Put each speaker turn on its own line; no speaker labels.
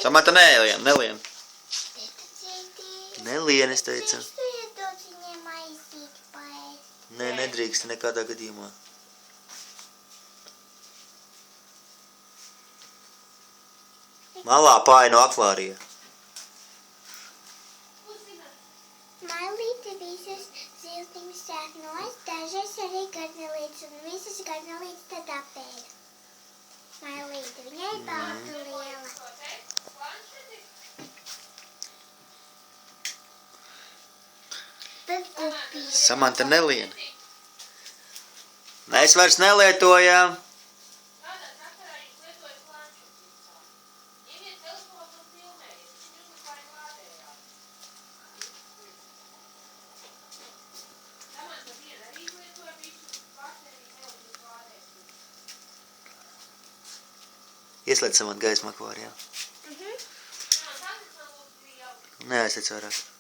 Samanta nelien. Nelien, es teicu. Nē, nedrīkst nekādā gadījumā. Malā pāri no akvārija.
Mailīte visas ziltiņas sāk nost, dažreiz arī garnelītes, un visas garnelītes tad apēda. Mailīte, viņai balta liela. Bet gupīši.
Samanta nelien. Mēs vairs nelietojam. Ieslēdz Samanta gaismu akvārijā. Nē, es teicu vairāk.